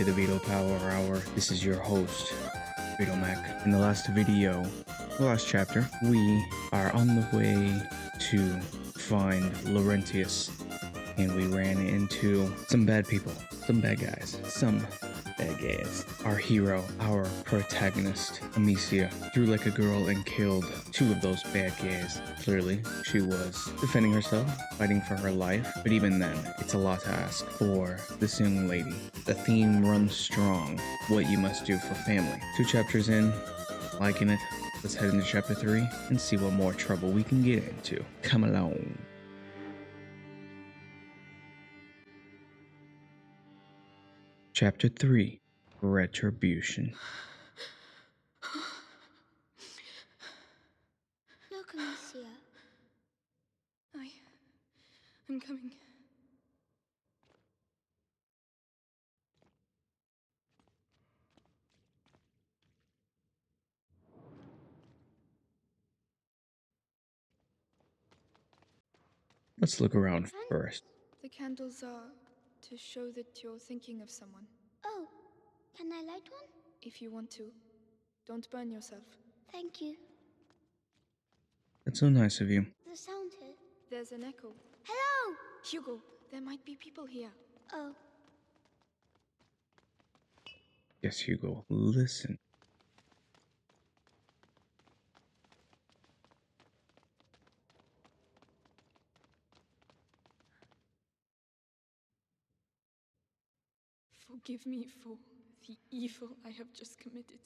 to the Vito Power Hour. This is your host, Vito Mac. In the last video, the last chapter, we are on the way to find Laurentius, and we ran into some bad people, some bad guys. Our hero, our protagonist, Amicia, threw like a girl and killed two of those bad guys. Clearly, she was defending herself, fighting for her life, but even then, it's a lot to ask for this young lady. The theme runs strong, what you must do for family. 2 chapters in, liking it. Let's head into chapter 3 and see what more trouble we can get into. Come along. Chapter 3, Retribution. Look, Amicia. I'm coming. Let's look around first. The candles are to show that you're thinking of someone. Oh, can I light one? If you want to. Don't burn yourself. Thank you. That's so nice of you. The sound here. There's an echo. Hello! Hugo, there might be people here. Oh. Yes, Hugo, listen. Forgive me for the evil I have just committed.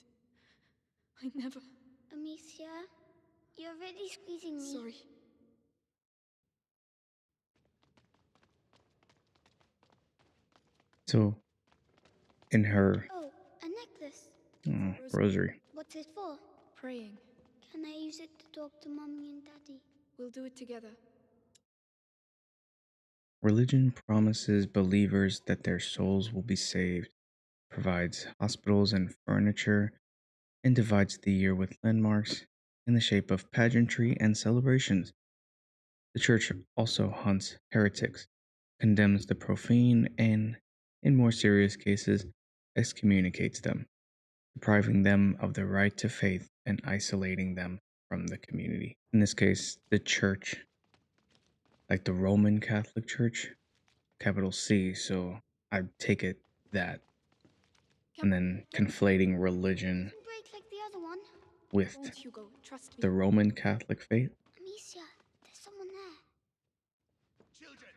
I never... Amicia, you're really squeezing me. Sorry. So, in her Oh, a necklace. rosary. What's it for? Praying. Can I use it to talk to Mommy and Daddy? We'll do it together. Religion promises believers that their souls will be saved, provides hospitals and furniture, and divides the year with landmarks in the shape of pageantry and celebrations. The church also hunts heretics, condemns the profane, and, in more serious cases, excommunicates them, depriving them of the right to faith and isolating them from the community. In this case, the church, like the Roman Catholic Church, capital C, so I take it that. And then conflating religion It break like the other one. with Won't, Hugo. Trust me. the Roman Catholic faith. Amicia, there's someone there. Children,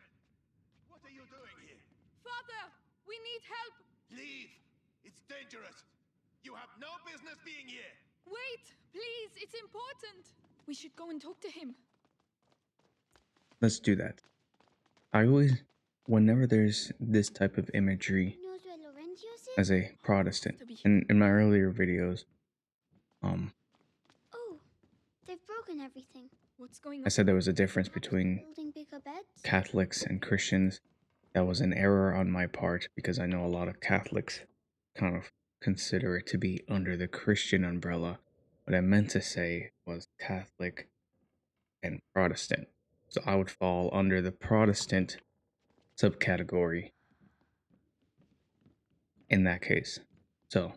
what are you doing here? Father! We need help! Leave! It's dangerous! You have no business being here! Wait! Please! It's important! We should go and talk to him. Let's do that. I always, whenever there's this type of imagery Knows where Laurentius is? as a Protestant, and in my earlier videos, Oh, they've broken everything. What's going on? I said there was a difference between Building bigger beds? Catholics and Christians. That was an error on my part because I know a lot of Catholics kind of consider it to be under the Christian umbrella. What I meant to say was Catholic and Protestant. So I would fall under the Protestant subcategory in that case. So,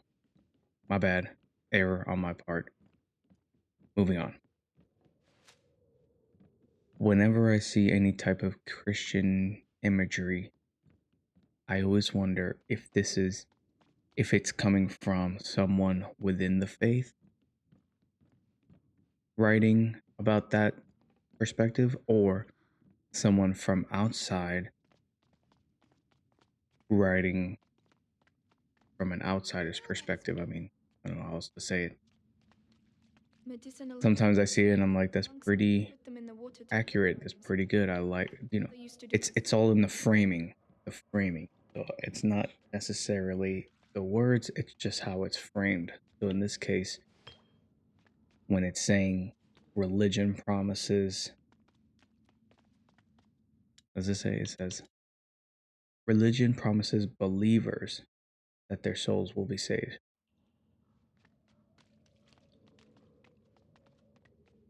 my bad. Error on my part. Moving on. Whenever I see any type of Christian imagery, I always wonder if it's coming from someone within the faith writing about that perspective, or someone from outside writing from an outsider's perspective. I mean, I don't know how else to say it. Medicinal. Sometimes I see it and I'm like, that's Once pretty put them in the water to accurate. That's pretty good. I like, They used to do it's all in the framing. So it's not necessarily the words, it's just how it's framed. So in this case, when it's saying religion promises, what does it say? It says, religion promises believers that their souls will be saved.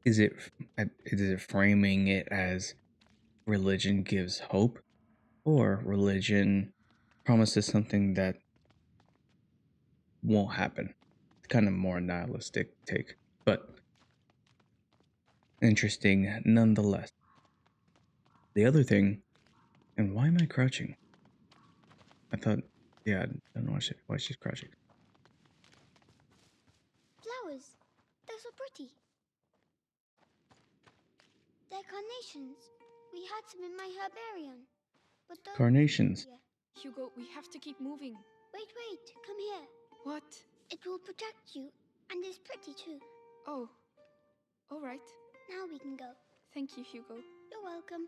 Is it framing it as religion gives hope, or religion promises something that won't happen. Kind of more nihilistic take, but interesting nonetheless. The other thing, and why am I crouching? I thought, yeah, I don't know why she's crouching. Flowers. They're so pretty. They're carnations. We had some in my herbarium. But those Carnations. here. Hugo, we have to keep moving. Wait, come here. What? It will protect you, and it's pretty too. Oh. All right. Now we can go. Thank you, Hugo. You're welcome.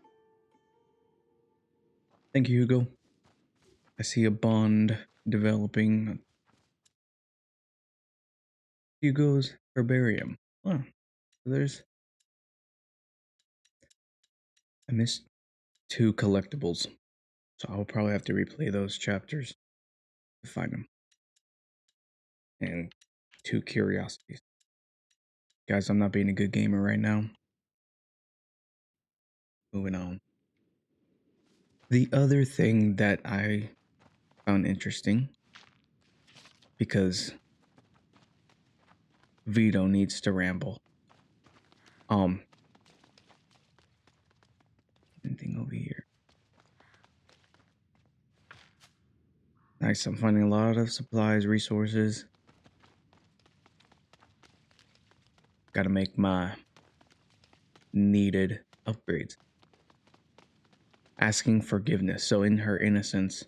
Thank you, Hugo. I see a bond developing. Hugo's herbarium. Oh, there's. I missed 2 collectibles, so I'll probably have to replay those chapters to find them. And 2 curiosities. Guys, I'm not being a good gamer right now. Moving on. The other thing that I found interesting, because Vito needs to ramble. Anything over here? Nice, I'm finding a lot of supplies, resources. Gotta make my needed upgrades. Asking forgiveness. So in her innocence,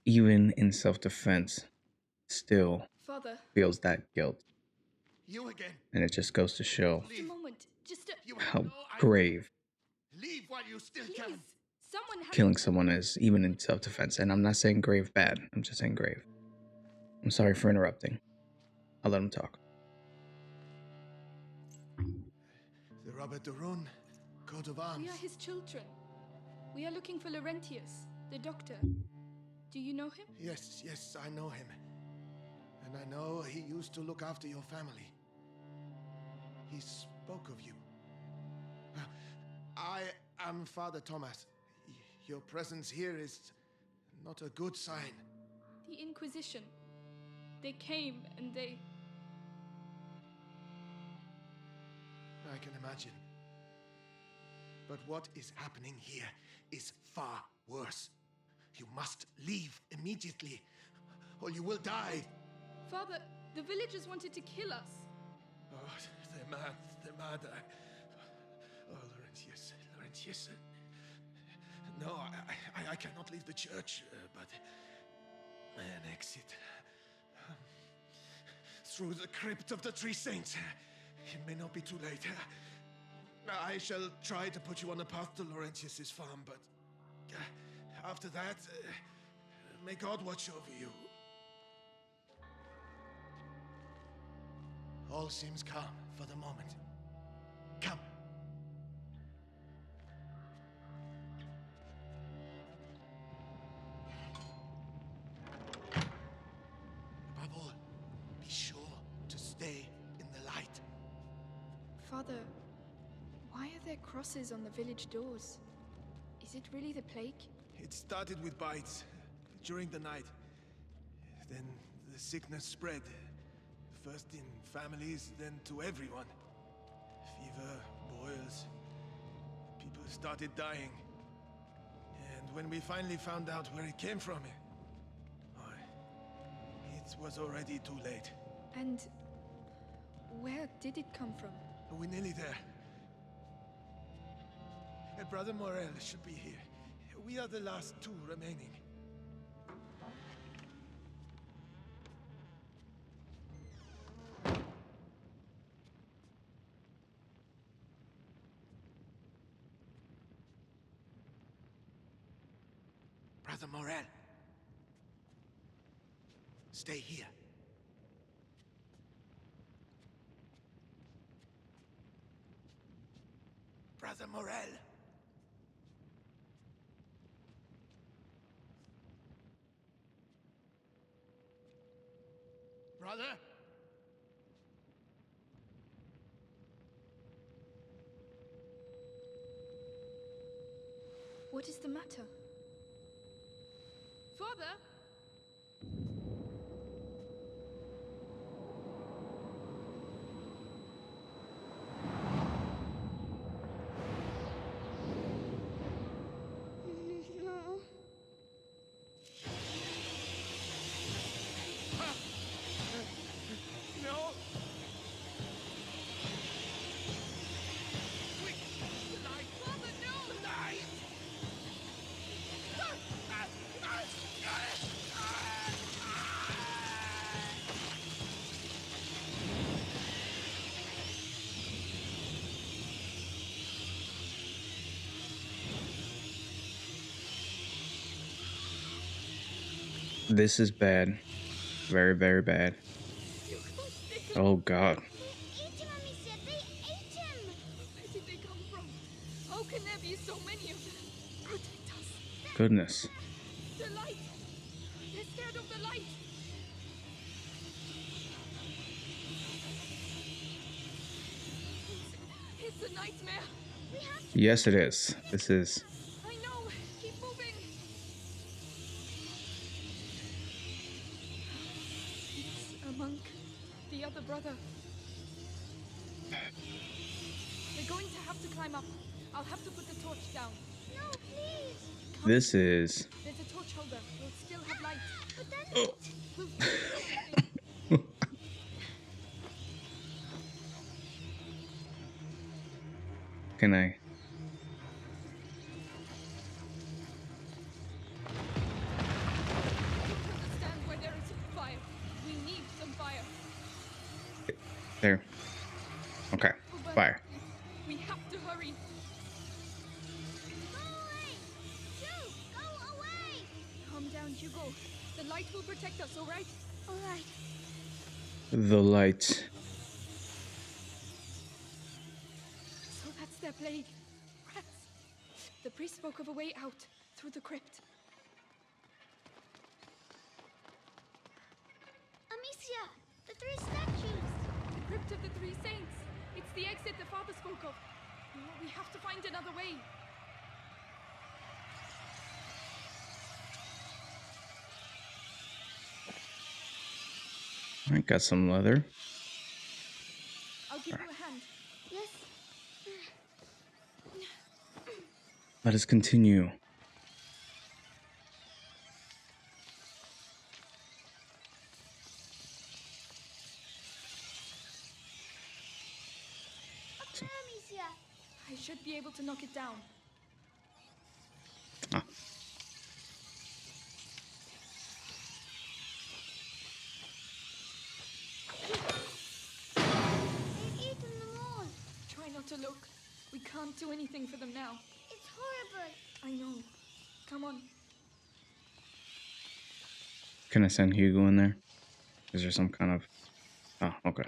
even in self-defense, still Father. feels that guilt. You again. And it just goes to show Just a moment. Just a... You how have no idea. grave Leave while you still can. Please. Someone has... killing someone is, even in self-defense. And I'm not saying grave bad, I'm just saying grave. I'm sorry for interrupting. I'll let him talk. The Robert de Rune, coat of arms. We are his children. We are looking for Laurentius, the doctor. Do you know him? Yes, I know him. And I know he used to look after your family. He spoke of you. I am Father Thomas. Your presence here is not a good sign. The Inquisition. They came and they... I can imagine. But what is happening here is far worse. You must leave immediately, or you will die. Father, the villagers wanted to kill us. Oh, they're mad. Oh, Laurentius. No, I cannot leave the church, but an exit through the crypt of the Three Saints. It may not be too late. I shall try to put you on the path to Laurentius's farm, but after that, may God watch over you. All seems calm for the moment. Come. Above all, be sure to stay in the light. Father, why are there crosses on the village doors? Is it really the plague? It started with bites during the night. Then the sickness spread. First in families, then to everyone. Fever, boils. People started dying. And when we finally found out where it came from, it was already too late. And where did it come from? We're nearly there. Brother Morel should be here. We are the last 2 remaining. Brother Morel. Stay here. Brother Morel. Brother? What is the matter? Father? This is bad. Very, very bad. You can't stick him. Oh god. They ate him, Amicia! They ate him! Where did they come from? How can there be so many of them? Protect us. Goodness. The light! They're scared of the light! It's a nightmare! We have to... Yes, it is. This is. I know! Keep moving! It's a monk. The other brother. We're going to have to climb up. I'll have to put the torch down. No, please! Come. This is. There's a torch holder. We'll still have light. But then... We'll find something. Can I? Don't understand why there isn't fire. We need some fire. There. Okay. Oh, but Fire. We have to hurry. Go away! Shoo! Go away! Calm down, Hugo. The light will protect us, all right? All right. The light. So that's their plague. Rats. The priest spoke of a way out through the crypt. Amicia! The three statues! The crypt of the three saints. It's the exit the father spoke of. We have to find another way. I got some leather. I'll give you a hand. Yes. Let us continue. Up there, Amicia! I should be able to knock it down. Ah. They've eaten them all! Try not to look. We can't do anything for them now. It's horrible! I know. Come on. Can I send Hugo in there? Is there some kind of... Oh, okay.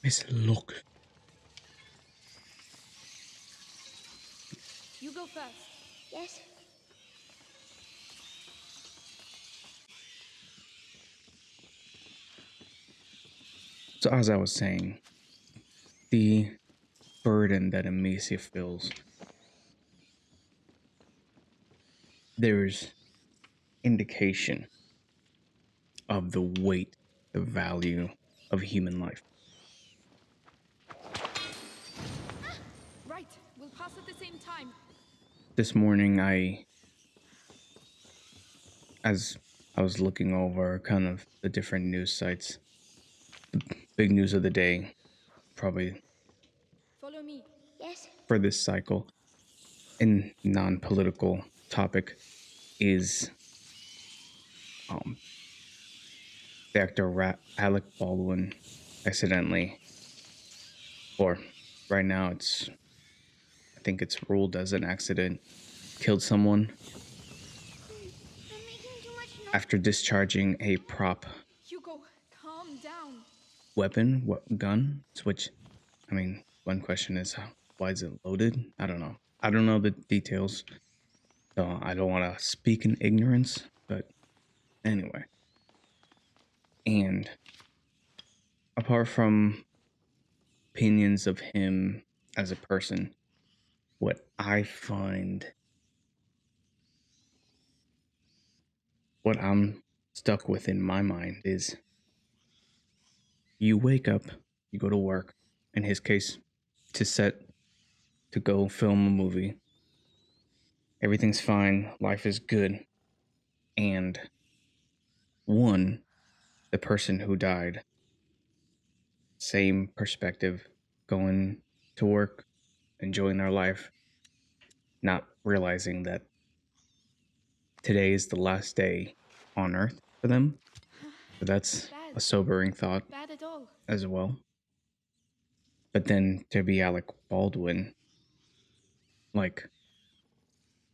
Miss, look. You go first. Yes. So as I was saying, the burden that Amicia feels, there's indication of the weight, the value of human life. Right. We'll pass at the same time. This morning, as I was looking over kind of the different news sites, the big news of the day, probably Follow me. Yes. for this cycle, in non-political topic, is the actor Alec Baldwin accidentally, or right now I think it's ruled as an accident, killed someone They're making too much noise. after discharging a prop Hugo, calm down. weapon, gun, which, I mean, one question is, why is it loaded? I don't know. I don't know the details, so I don't want to speak in ignorance, but anyway. And apart from opinions of him as a person, what I find, what I'm stuck with in my mind is, you wake up, you go to work, in his case, to set, to go film a movie. Everything's fine, life is good. And one, the person who died, same perspective, going to work, enjoying their life, not realizing that today is the last day on Earth for them. So that's a sobering thought Bad at all. as well. But then to be Alec Baldwin, like,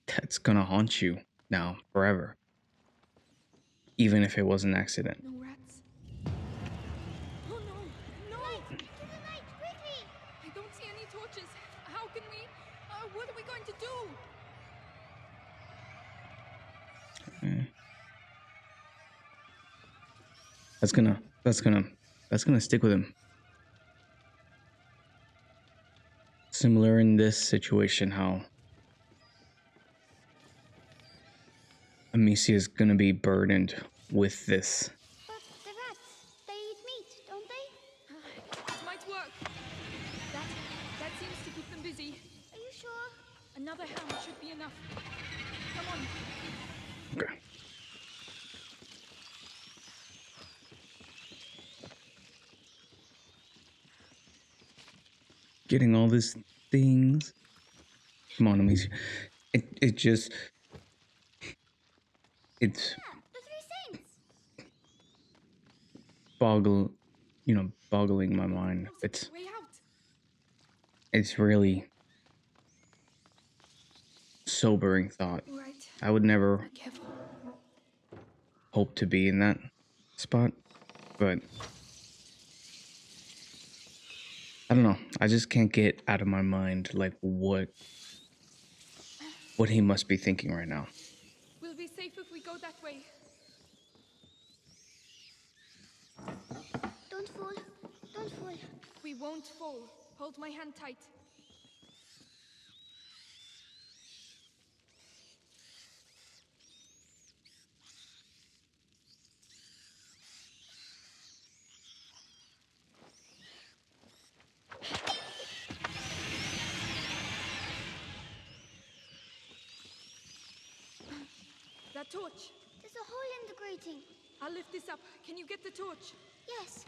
that's gonna haunt you now forever. Even if it was an accident. No rats. Oh no! No! To the light, quickly! I don't see any torches. How can we? What are we going to do? That's gonna stick with him. Similar in this situation, how Amicia is gonna be burdened with this. But the rats, they eat meat, don't they? It might work. That seems to keep them busy. Are you sure? Another ham should be enough. Come on. Okay. Getting all these things. Come on, Amicia. It's Yeah, the three saints! boggling my mind. Way out. It's really sobering thought. Right. I would never Careful. hope to be in that spot, but I don't know. I just can't get out of my mind like what he must be thinking right now. We'll be safe if we go that way. Don't fall. Don't fall. We won't fall. Hold my hand tight. That torch. There's a hole in the grating. I'll lift this up. Can you get the torch? Yes.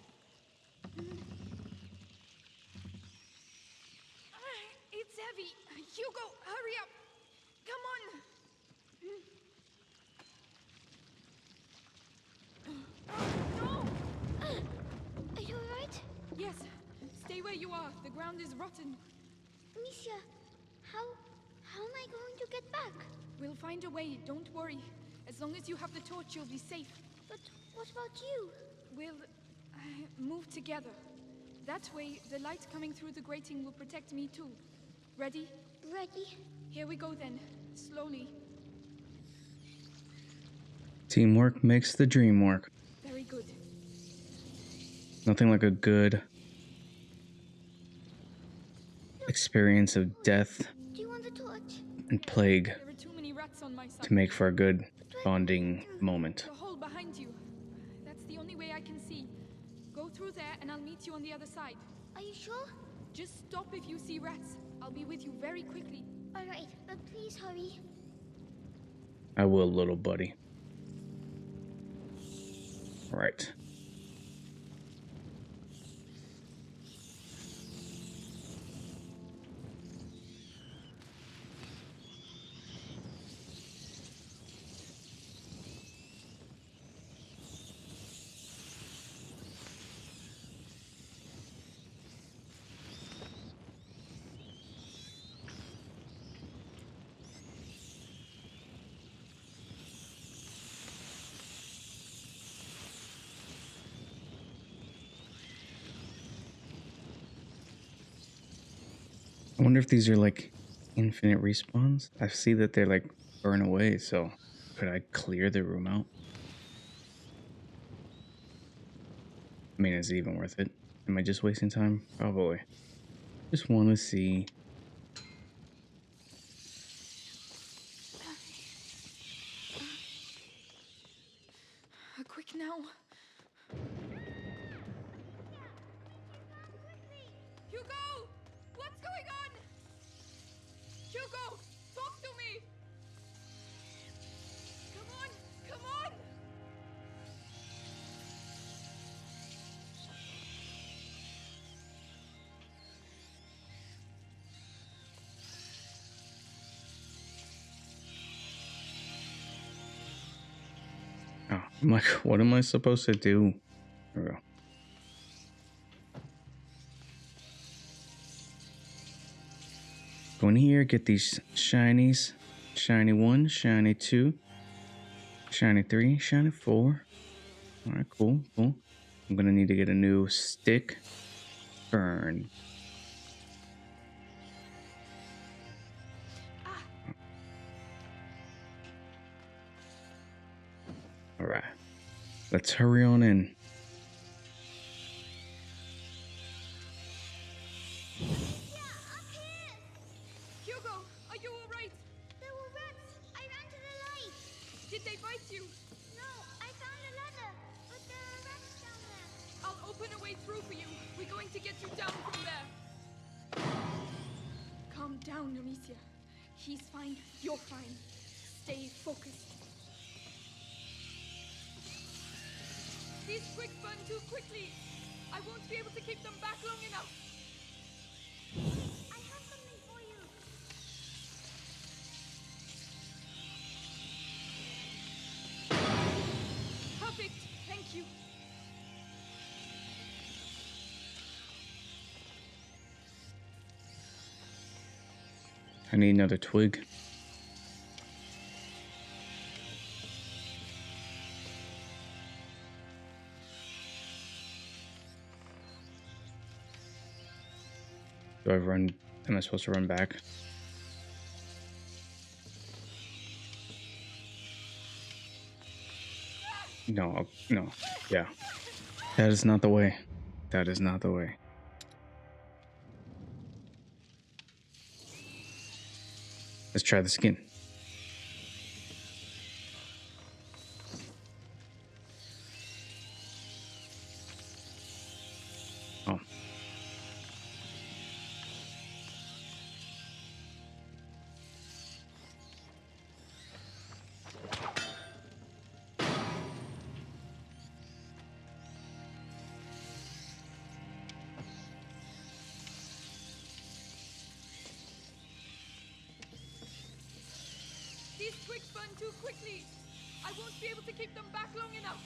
It's heavy. Hugo, hurry up. Come on. No! Are you alright? Yes. Stay where you are. The ground is rotten. Amicia, how am I going to get back? We'll find a way. Don't worry. As long as you have the torch, you'll be safe. But what about you? We'll move together. That way, the light coming through the grating will protect me too. Ready? Ready? Here we go then. Slowly. Teamwork makes the dream work. Very good. Nothing like a good experience of death Do you want the torch? and plague There are too many rats on my side. to make for a good bonding moment. The hole behind you. That's the only way I can see. Go through there and I'll meet you on the other side. Are you sure? Just stop if you see rats. I'll be with you very quickly. Alright, but please hurry. I will, little buddy. Right. I wonder if these are like infinite respawns. I see that they're like burn away, so could I clear the room out? I mean, is it even worth it? Am I just wasting time? Probably. Just want to see. Quick now. Hugo! What's going on? Hugo! Talk to me! Come on! Come on! Oh, I'm like, what am I supposed to do? There we go. Go in here, get these shinies. Shiny 1, shiny 2, shiny 3, shiny 4. Alright, cool, cool. I'm gonna need to get a new stick. Burn. Alright. Let's hurry on in. Hugo, are you alright? There were rats. I ran to the light. Did they bite you? No, I found a ladder, but there are rats down there. I'll open a way through for you. We're going to get you down from there. Calm down, Amicia. He's fine. You're fine. Stay focused. These twigs burn too quickly. I won't be able to keep them back long enough. I have something for you. Perfect. Thank you. I need another twig. Do I run? Am I supposed to run back? No, no. Yeah. That is not the way. That is not the way. Let's try the skin. Oh. These twigs burn too quickly. I won't be able to keep them back long enough.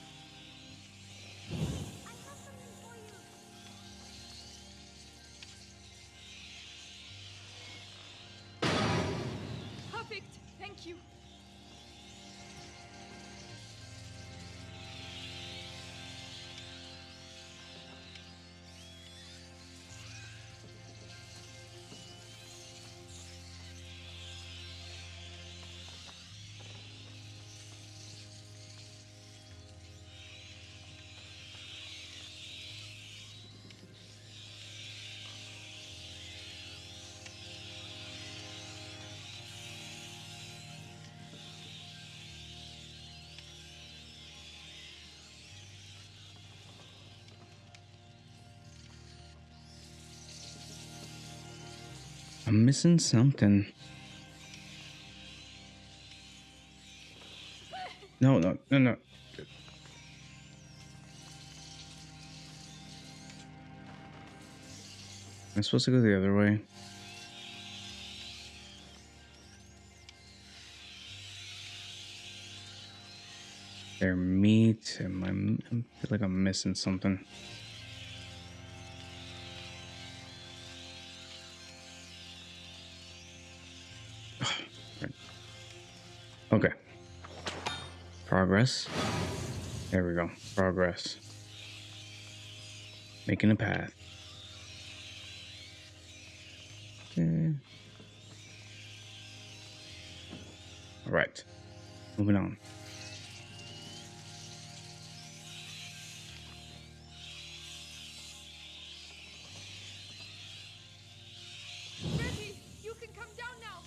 I have something for you. Perfect. Thank you. I'm missing something. No, no, no, no. I'm supposed to go the other way. Their meat. I feel like I'm missing something. Okay. Progress. There we go. Progress. Making a path. Okay. All right. Moving on. Ready? You can come down now.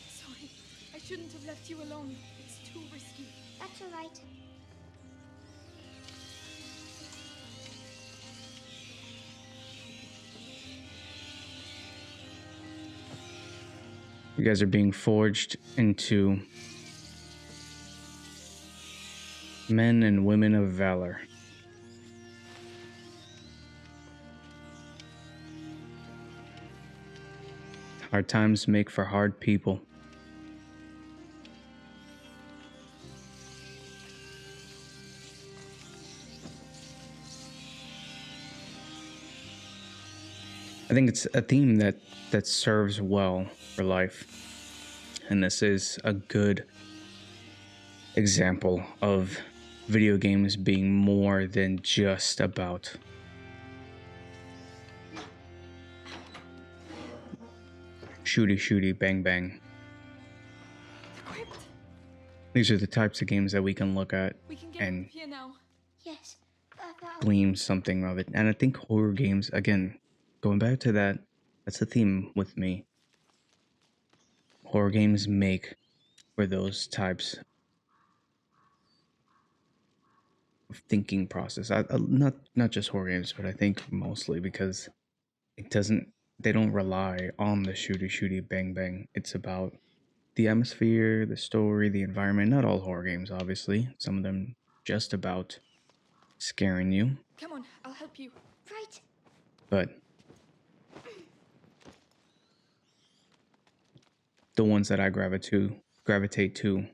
Sorry, I shouldn't have left you alone. It's too risky. That's all right. You guys are being forged into men and women of valor. Hard times make for hard people. I think it's a theme that serves well for life. And this is a good example of video games being more than just about shooty, bang, bang. Equipped. These are the types of games that we can look at We can get and up here now. Yes, glean something of it. And I think horror games, again, going back to that, that's a theme with me. Horror games make for those types of thinking process. Not just horror games, but I think mostly because they don't rely on the shooty, bang, bang. It's about the atmosphere, the story, the environment. Not all horror games, obviously. Some of them just about scaring you. Come on, I'll help you. right. But the ones that I gravitate to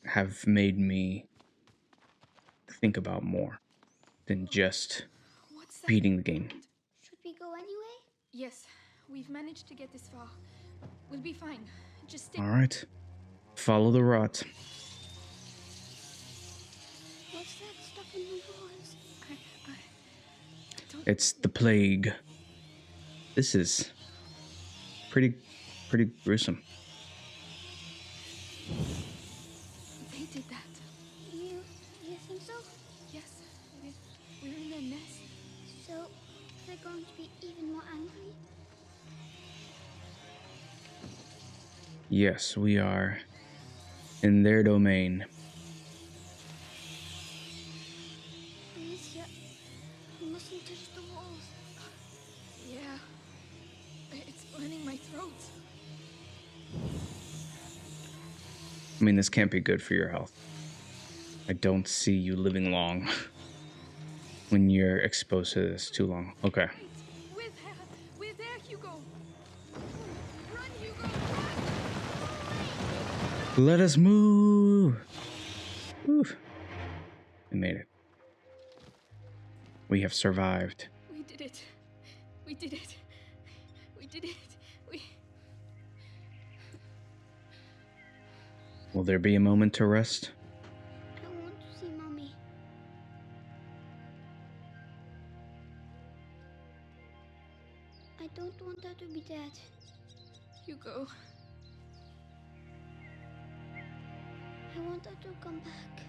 have made me think about more than just What's that? beating the game. Should we go anyway? Yes, we've managed to get this far. We'll be fine. Just stick. All right, follow the rot. What's that stuck in the walls? I don't. It's the plague. This is pretty gruesome. They did that. You think so? Yes, we're in their nest. So they're going to be even more angry? Yes, we are in their domain. Alicia, you mustn't touch the walls. Yeah, it's burning my throat. I mean, this can't be good for your health. I don't see you living long when you're exposed to this too long. Okay. Right, we're there, Hugo. Run, Hugo, run! Let us move. Whew. We made it. We have survived. We did it. We did it. We did it. Will there be a moment to rest? I want to see Mommy. I don't want her to be dead. Hugo. I want her to come back.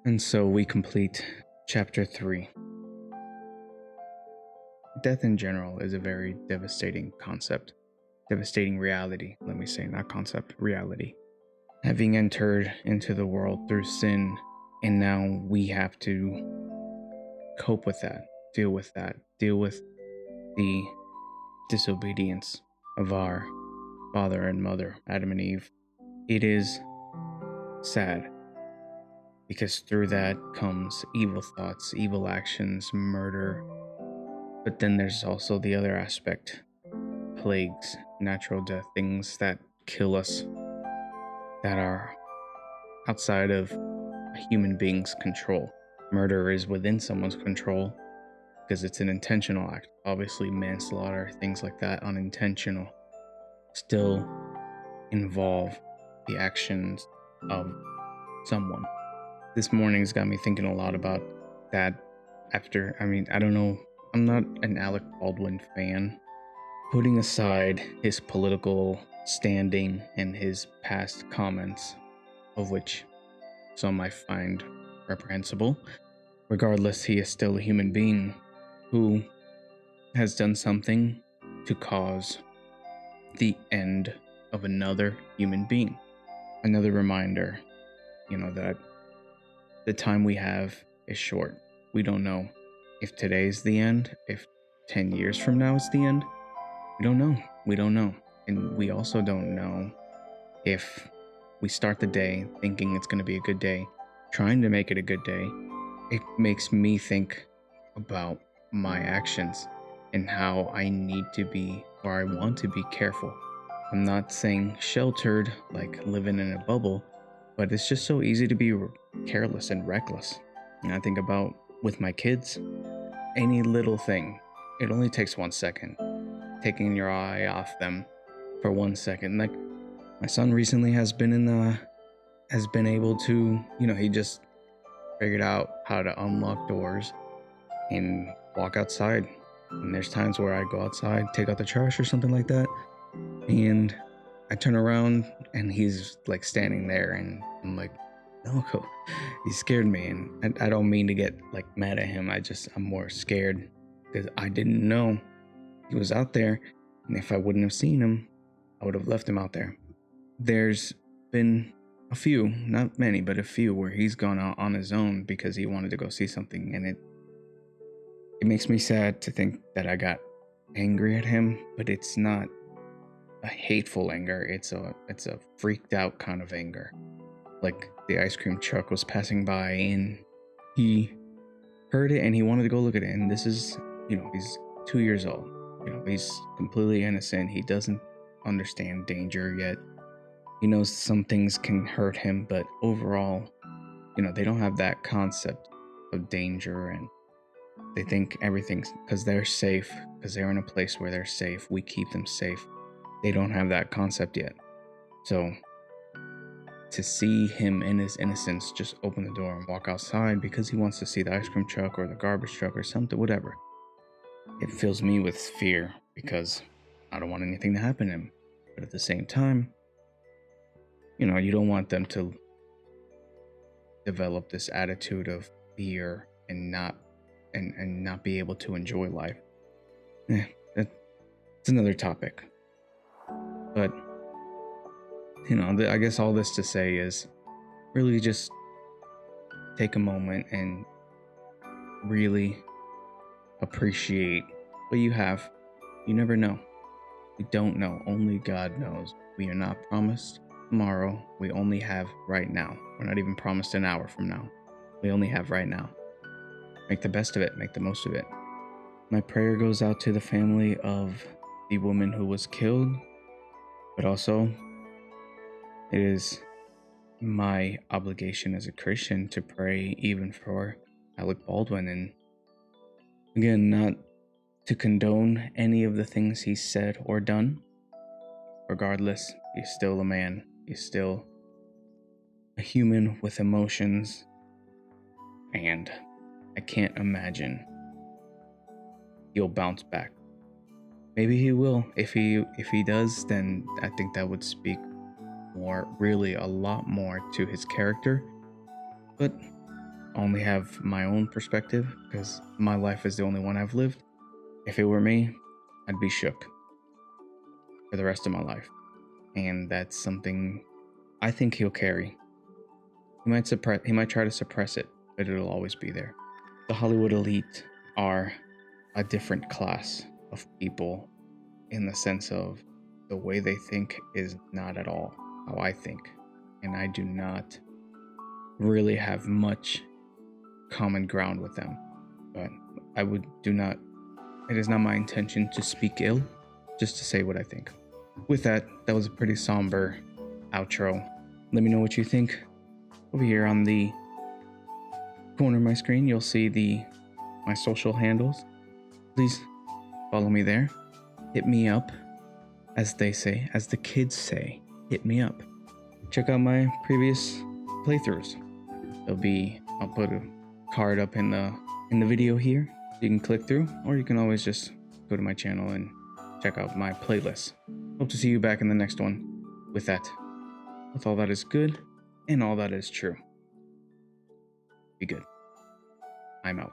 And so we complete chapter 3. Death in general is a very devastating concept. Devastating reality, let me say, not concept, reality. Having entered into the world through sin, and now we have to cope with that, deal with the disobedience of our father and mother, Adam and Eve. It is sad, because through that comes evil thoughts, evil actions, murder. But then there's also the other aspect, plagues, natural death, things that kill us, that are outside of a human being's control. Murder is within someone's control because it's an intentional act. Obviously, manslaughter, things like that, unintentional, still involve the actions of someone. This morning's got me thinking a lot about that. I don't know, I'm not an Alec Baldwin fan. Putting aside his political standing and his past comments, of which some I find reprehensible, regardless, he is still a human being who has done something to cause the end of another human being. Another reminder, that the time we have is short. We don't know if today's the end, if 10 years from now it's the end. We don't know. And we also don't know if we start the day thinking it's going to be a good day, trying to make it a good day, it makes me think about my actions and how I need to be, or I want to be, careful. I'm not saying sheltered, like living in a bubble, but it's just so easy to be careless and reckless. And I think about with my kids, any little thing, it only takes 1 second. Taking your eye off them for 1 second. Like my son recently has been able to, he just figured out how to unlock doors and walk outside. And there's times where I go outside, take out the trash or something like that, and I turn around and he's like standing there, and I'm like, no, he scared me. And I don't mean to get like mad at him. I'm more scared because I didn't know he was out there, and if I wouldn't have seen him, I would have left him out there. There's been a few, not many, but a few where he's gone out on his own because he wanted to go see something, and it makes me sad to think that I got angry at him, but it's not a hateful anger. It's a freaked out kind of anger. Like the ice cream truck was passing by and he heard it and he wanted to go look at it. And this is, he's 2 years old. He's completely innocent. He doesn't understand danger yet. He knows some things can hurt him, but overall, they don't have that concept of danger, and they think everything's because they're safe, because they're in a place where they're safe. We keep them safe. They don't have that concept yet. So to see him in his innocence just open the door and walk outside because he wants to see the ice cream truck or the garbage truck or something, whatever, it fills me with fear because I don't want anything to happen to him. But at the same time, you don't want them to develop this attitude of fear and not be able to enjoy life. It's another topic. But I guess all this to say is really just take a moment and really appreciate what you have. You never know. We don't know. Only God knows. We are not promised tomorrow. We only have right now. We're not even promised an hour from now. We only have right now. Make the best of it. Make the most of it. My prayer goes out to the family of the woman who was killed, but also it is my obligation as a Christian to pray even for Alec Baldwin. And again, not to condone any of the things he said or done. Regardless, he's still a man. He's still a human with emotions. And I can't imagine he'll bounce back. Maybe he will. If he does, then I think that would speak more, really a lot more to his character. But I only have my own perspective because my life is the only one I've lived. If it were me, I'd be shook for the rest of my life. And that's something I think he'll carry. He might try to suppress it, but it'll always be there. The Hollywood elite are a different class of people in the sense of the way they think is not at all how I think. And I do not really have much common ground with them. But it is not my intention to speak ill, just to say what I think. With that was a pretty somber outro. Let me know what you think. Over here on the corner of my screen, you'll see my social handles. Please follow me there. Hit me up, as they say, as the kids say, hit me up. Check out my previous playthroughs. I'll put a card up in the video here. You can click through, or you can always just go to my channel and check out my playlist. Hope to see you back in the next one. With all that is good and all that is true. Be good. I'm out.